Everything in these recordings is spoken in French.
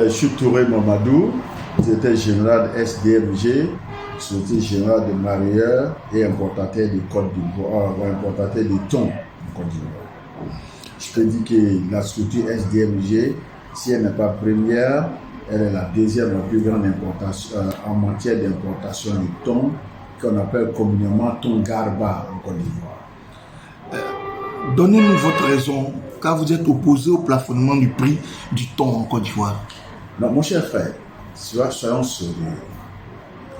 Je suis Touré Mamadou, directeur général de SDMG, société générale de mareyeurs et importateur de Côte d'Ivoire, importateur de thon en Côte d'Ivoire. Je peux dire que la structure SDMG, si elle n'est pas première, elle est la deuxième la plus grande importation, en matière d'importation de thon, qu'on appelle communément thon Garba en Côte d'Ivoire. Donnez-nous votre raison, car vous êtes opposé au plafonnement du prix du thon en Côte d'Ivoire. Non, mon cher frère, soyons sérieux.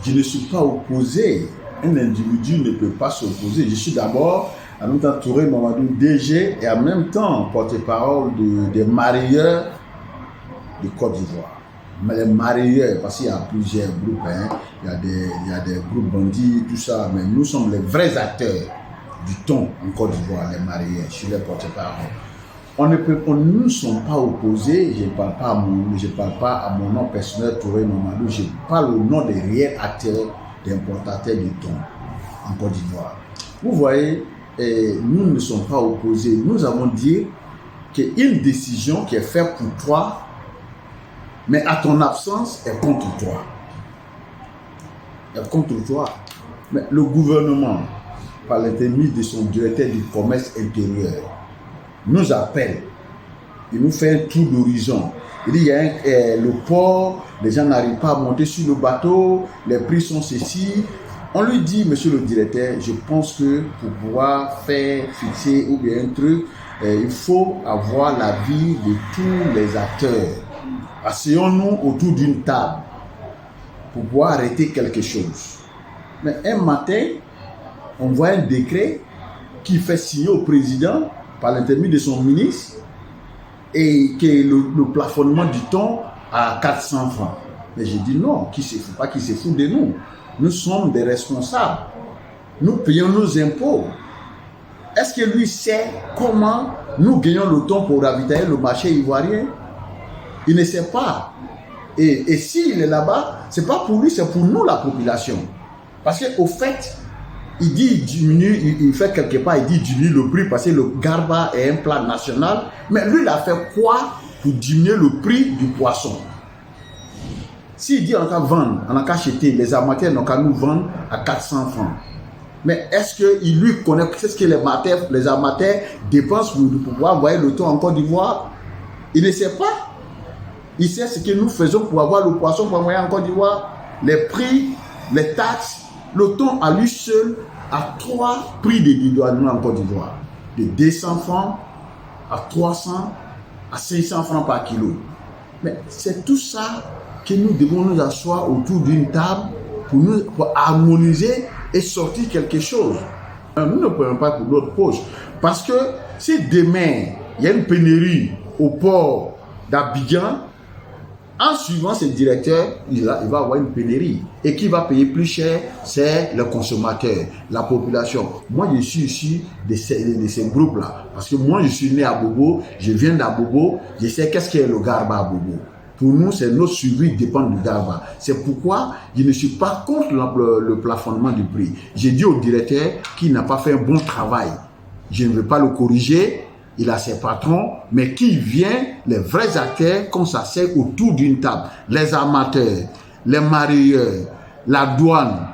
Je ne suis pas opposé. Un individu ne peut pas s'opposer. Je suis d'abord, en même temps, Touré Mamadou, DG, et en même temps, porte-parole des mareyeurs de Côte d'Ivoire. Mais les mareyeurs, parce qu'il y a plusieurs groupes, hein, il y a des groupes bandits, tout ça, mais nous sommes les vrais acteurs du thon en Côte d'Ivoire, les mareyeurs. Je suis les porte-parole. Nous ne sommes pas opposés, je ne parle pas à mon nom personnel, Touré Mamadou, je parle au nom des réels acteurs, des importateurs du thon en Côte d'Ivoire. Vous voyez, nous ne sommes pas opposés. Nous avons dit qu'une décision qui est faite pour toi, mais à ton absence, est contre toi. Est contre toi. Mais le gouvernement, par l'intermédiaire de son directeur du commerce intérieur, nous appelle, il nous fait un tour d'horizon. Il dit, il y a le port, les gens n'arrivent pas à monter sur le bateau, les prix sont ceci. On lui dit, monsieur le directeur, je pense que pour pouvoir faire fixer ou bien un truc, il faut avoir l'avis de tous les acteurs. Asseyons-nous autour d'une table pour pouvoir arrêter quelque chose. Mais un matin, on voit un décret qui fait signer au président par l'intermédiaire de son ministre et que le plafonnement du thon à 400 francs. Mais j'ai dit non, il ne faut pas qu'il se fout de nous. Nous sommes des responsables. Nous payons nos impôts. Est-ce que lui sait comment nous gagnons le thon pour ravitailler le marché ivoirien? Il ne sait pas. Et s'il est là-bas, ce n'est pas pour lui, c'est pour nous la population. Parce qu'au fait, il dit il diminue, il fait quelque part, il dit diminue le prix parce que le Garba est un plat national. Mais lui, il a fait quoi pour diminuer le prix du poisson? S'il dit on va vendre, on a acheter, les amateurs n'ont qu'à nous vendre à 400 francs. Mais est-ce qu'il lui connaît, qu'est-ce que les amateurs dépensent pour pouvoir envoyer le thon en Côte d'Ivoire? Il ne sait pas. Il sait ce que nous faisons pour avoir le poisson pour envoyer en Côte d'Ivoire. Les prix, les taxes, le thon à lui seul a 3 prix de dédouanement en Côte d'Ivoire. De 200 francs à 300 à 500 francs par kilo. Mais c'est tout ça que nous devons nous asseoir autour d'une table pour harmoniser et sortir quelque chose. Nous ne prenons pas pour notre poche. Parce que si demain, il y a une pénurie au port d'Abidjan, en suivant ce directeur, il va avoir une pénurie. Et qui va payer plus cher, c'est le consommateur, la population. Moi, je suis issu de ces groupes-là. Parce que moi, je suis né à Bobo, je viens d'Abobo, je sais qu'est-ce qu'est le Garba à Bobo. Pour nous, c'est notre survie dépend du Garba. C'est pourquoi je ne suis pas contre le plafonnement du prix. J'ai dit au directeur qu'il n'a pas fait un bon travail. Je ne veux pas le corriger. Il a ses patrons, mais qui vient, les vrais acteurs, qu'on s'assied autour d'une table. Les amateurs, les mareyeurs, la douane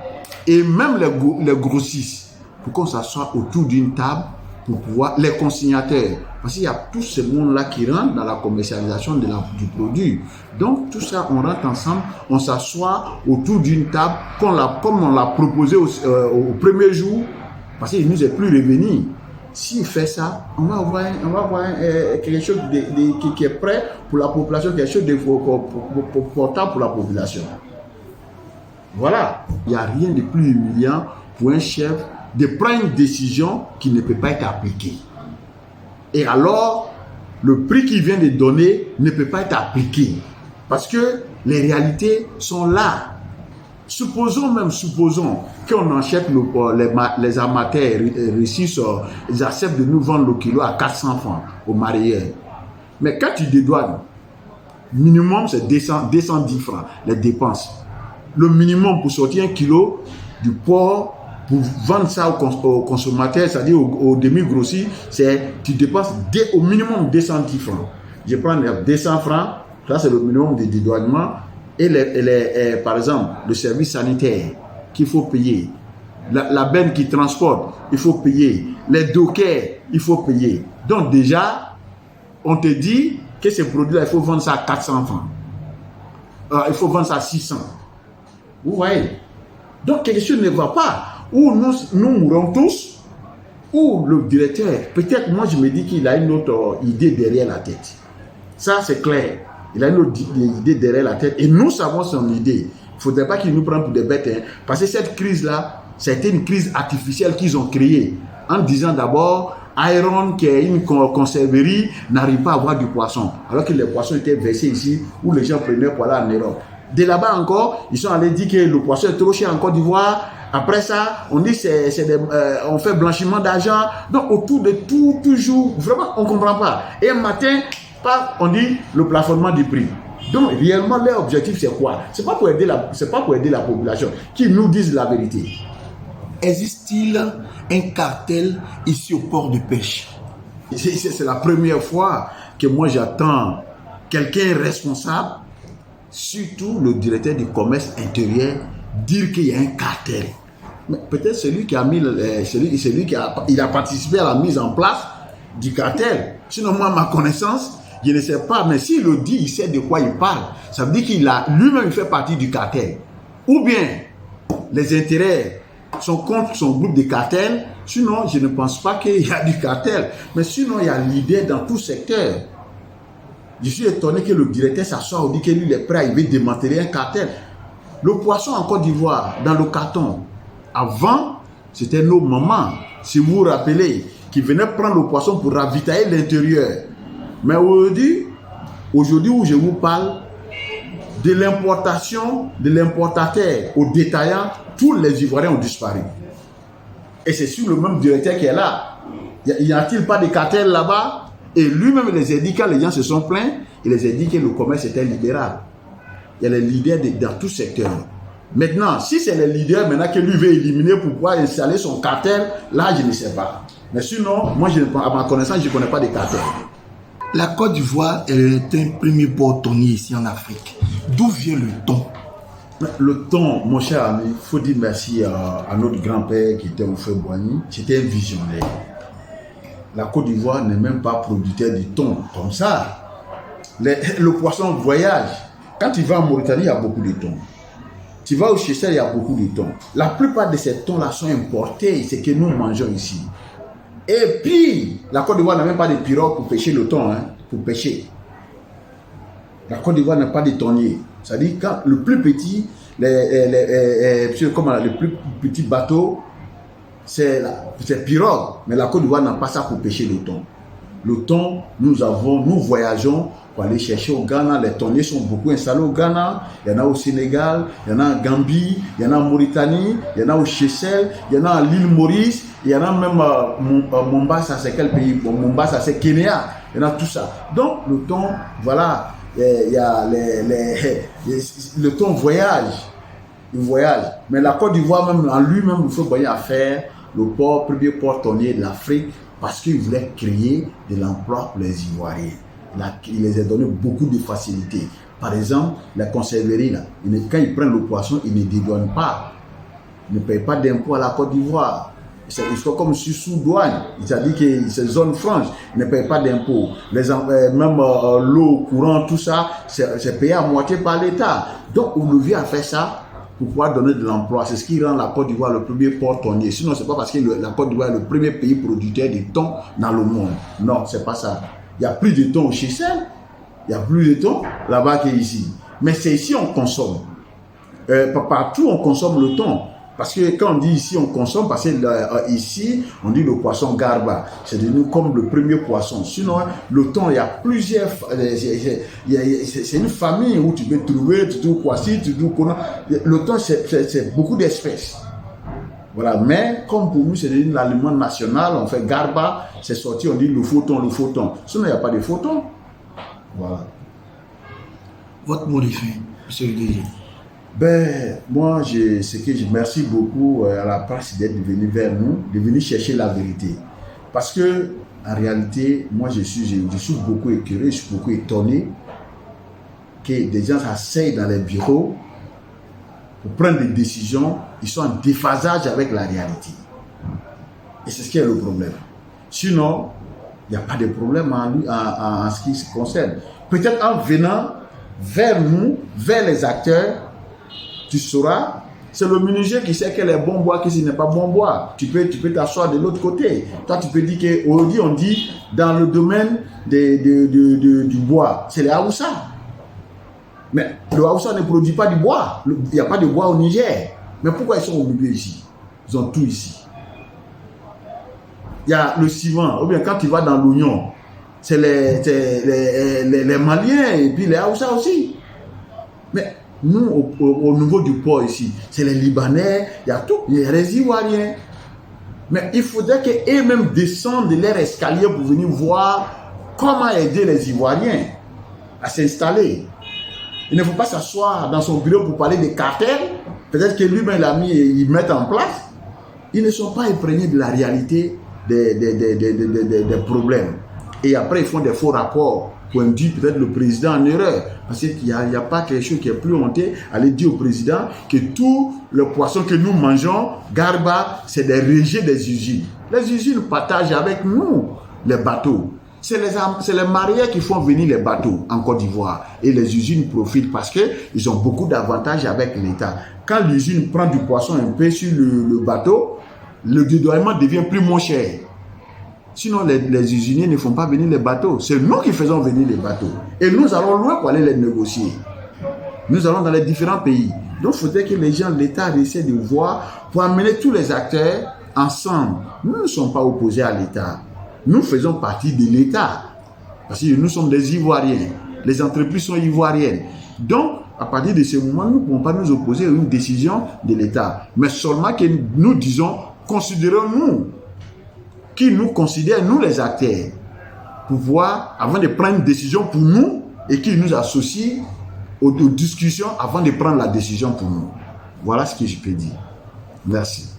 et même les grossistes. Pour qu'on s'assoie autour d'une table pour pouvoir, les consignataires. Parce qu'il y a tout ce monde-là qui rentre dans la commercialisation du produit. Donc tout ça, on rentre ensemble, on s'assoit autour d'une table, comme on l'a proposé au premier jour, parce qu'il ne nous est plus revenu. S'il fait ça, on va avoir quelque chose qui est prêt pour la population, quelque chose de portable pour la population. Voilà. Il n'y a rien de plus humiliant pour un chef de prendre une décision qui ne peut pas être appliquée. Et alors, le prix qu'il vient de donner ne peut pas être appliqué. Parce que les réalités sont là. Supposons qu'on achète les amateurs réussissent, ils acceptent de nous vendre le kilo à 400 francs aux mareyeurs. Mais quand tu dédouanes, minimum c'est 210 francs les dépenses. Le minimum pour sortir un kilo du port, pour vendre ça aux consommateurs, c'est-à-dire aux demi-grossis, c'est tu dépenses au minimum 210 francs. Je prends 200 francs Ça, c'est le minimum de dédouanement. Et par exemple, le service sanitaire qu'il faut payer, la benne qui transporte, il faut payer, les dockers, il faut payer. Donc déjà, on te dit que ces produits-là, il faut vendre ça à 400 francs. Il faut vendre ça à 600. Vous voyez? Donc quelque chose ne va pas. Ou nous mourrons tous, ou le directeur, peut-être moi je me dis qu'il a une autre idée derrière la tête. Ça c'est clair. Il a une autre idée derrière la tête et nous savons son idée. Il ne faudrait pas qu'il nous prenne pour des bêtes. Hein, parce que cette crise-là, c'était une crise artificielle qu'ils ont créée. En disant d'abord, Iron, qui est une conserverie, n'arrive pas à avoir du poisson. Alors que les poissons étaient versés ici, où les gens prenaient pour aller en Europe. De là-bas encore, ils sont allés dire que le poisson est trop cher en Côte d'Ivoire. Après ça, on dit on fait blanchiment d'argent. Donc autour de tout, toujours, vraiment, on ne comprend pas. Et un matin, on dit le plafonnement du prix. Donc réellement, leur objectif, c'est quoi? C'est pas pour aider la population, qui nous disent la vérité. Existe-t-il un cartel ici au port de pêche? C'est la première fois que moi j'attends quelqu'un responsable, surtout le directeur du commerce intérieur, dire qu'il y a un cartel. Mais peut-être celui qui a mis, il a participé à la mise en place du cartel. Sinon, moi, à ma connaissance, je ne sais pas. Mais s'il le dit, il sait de quoi il parle. Ça veut dire qu'il a lui-même fait partie du cartel. Ou bien, les intérêts sont contre son groupe de cartel. Sinon, je ne pense pas qu'il y a du cartel. Mais sinon, il y a l'idée dans tout secteur. Je suis étonné que le directeur s'assoie et dit que lui, il est prêt à démanteler un cartel. Le poisson en Côte d'Ivoire, dans le carton, avant, c'était nos mamans, si vous vous rappelez, qui venaient prendre le poisson pour ravitailler l'intérieur. Mais aujourd'hui où je vous parle, de l'importation, de l'importateur au détaillant, tous les Ivoiriens ont disparu. Et c'est sur le même directeur qui est là. Y a-t-il pas de cartel là-bas? Et lui-même les a dit, quand les gens se sont plaints, il les a dit que le commerce était libéral. Il y a les leaders dans tout secteur. Maintenant, si c'est les leaders maintenant que lui veut éliminer pour pouvoir installer son cartel, là, je ne sais pas. Mais sinon, moi, à ma connaissance, je ne connais pas de cartel. La Côte d'Ivoire est un premier port tonnier ici en Afrique. D'où vient le thon? Le thon, mon cher ami, il faut dire merci à notre grand-père qui était au feu Boigny. C'était un visionnaire. La Côte d'Ivoire n'est même pas producteur du thon comme ça. Le poisson voyage. Quand tu vas en Mauritanie, il y a beaucoup de thon. Tu vas au Seychelles, il y a beaucoup de thon. La plupart de ces thons-là sont importés, c'est que nous mangeons ici. Et puis, la Côte d'Ivoire n'a même pas de pirogue pour pêcher le thon, pour pêcher. La Côte d'Ivoire n'a pas de thonier. C'est-à-dire quand le plus petit, le plus petit bateau, c'est pirogue. Mais la Côte d'Ivoire n'a pas ça pour pêcher le thon. Le thon, nous voyageons pour aller chercher au Ghana. Les thoniers sont beaucoup installés au Ghana. Il y en a au Sénégal, il y en a en Gambie, il y en a en Mauritanie, il y en a au Seychelles, il y en a à l'île Maurice, il y en a même à Mombasa, c'est quel pays? Mombasa, c'est Kenya. Il y en a tout ça. Donc, le thon, voilà, il y a le thon voyage. Il voyage. Mais la Côte d'Ivoire, même en lui-même, il faut bien faire le premier port tonnier de l'Afrique parce qu'il voulait créer de l'emploi pour les Ivoiriens. Il les a donné beaucoup de facilités. Par exemple, la conserverie, là, quand ils prennent le poisson, ils ne dédouanent pas. Ils ne payent pas d'impôts à la Côte d'Ivoire. Ils sont comme sous douane. C'est-à-dire que ces zones franches, ils ne payent pas d'impôts. Même l'eau courante, tout ça, c'est payé à moitié par l'État. Donc, on revient à faire ça pour pouvoir donner de l'emploi. C'est ce qui rend la Côte d'Ivoire le premier port tonnier. Sinon, ce n'est pas parce que la Côte d'Ivoire est le premier pays producteur de thon dans le monde. Non, ce n'est pas ça. Il n'y a plus de thon au Seychelles. Il n'y a plus de thon là-bas qu'ici. Mais c'est ici qu'on consomme. Partout, on consomme le thon. Parce que quand on dit ici, on consomme, parce que ici, on dit le poisson garba. C'est devenu comme le premier poisson. Sinon, le thon, il y a plusieurs... C'est une famille où tu peux trouver, tu trouves Kwasi, tu trouves Kona. Le thon, c'est beaucoup d'espèces. Voilà. Mais comme pour nous, c'est devenu l'aliment national, on fait garba, c'est sorti, on dit le faux thon, le faux thon. Sinon, il n'y a pas de faux thon. Voilà. Votre mot de fin, monsieur le DG. Moi, merci beaucoup à la presse d'être venu vers nous, de venir chercher la vérité. Parce que, en réalité, moi, je suis beaucoup écœuré, je suis beaucoup étonné que des gens s'asseyent dans les bureaux pour prendre des décisions, ils sont en déphasage avec la réalité. Et c'est ce qui est le problème. Sinon, il n'y a pas de problème en ce qui se concerne. Peut-être en venant vers nous, vers les acteurs, tu sauras, c'est le menuisier qui sait quel est bon bois, qui n'est pas bon bois. Tu peux t'asseoir de l'autre côté. Toi, tu peux dire qu'aujourd'hui, on dit dans le domaine du bois, c'est les Haoussa. Mais le Haoussa ne produit pas du bois. Il n'y a pas de bois au Niger. Mais pourquoi ils sont au milieu ici? Ils ont tout ici. Il y a le ciment, ou bien quand tu vas dans l'oignon, c'est les Maliens et puis les Haoussa aussi. Mais nous, au niveau du port ici, c'est les Libanais, il y a tout, il y a les Ivoiriens. Mais il faudrait qu'eux-mêmes descendent de leur escalier pour venir voir comment aider les Ivoiriens à s'installer. Il ne faut pas s'asseoir dans son bureau pour parler des cartels. Peut-être que lui-même l'a mis et ils mettent en place. Ils ne sont pas imprégnés de la réalité des problèmes. Et après, ils font des faux rapports pour induire peut-être le président en erreur. Parce qu'il n'y a pas quelque chose qui est plus honteux. Aller dire au président que tout le poisson que nous mangeons, Garba, c'est des rejets des usines. Les usines partagent avec nous les bateaux. C'est les mareyeurs qui font venir les bateaux en Côte d'Ivoire. Et les usines profitent parce qu'ils ont beaucoup d'avantages avec l'État. Quand l'usine prend du poisson un peu sur le bateau, le dédouanement devient plus moins cher. Sinon, les usiniers ne font pas venir les bateaux. C'est nous qui faisons venir les bateaux. Et nous allons loin pour aller les négocier. Nous allons dans les différents pays. Donc, il faudrait que les gens, l'État essaie de voir pour amener tous les acteurs ensemble. Nous ne sommes pas opposés à l'État. Nous faisons partie de l'État. Parce que nous sommes des Ivoiriens. Les entreprises sont ivoiriennes. Donc, à partir de ce moment, nous ne pouvons pas nous opposer à une décision de l'État. Mais seulement que nous disons, considérons-nous, qui nous considèrent, nous les acteurs, pour voir, avant de prendre une décision pour nous, et qui nous associe aux discussions avant de prendre la décision pour nous. Voilà ce que je peux dire. Merci.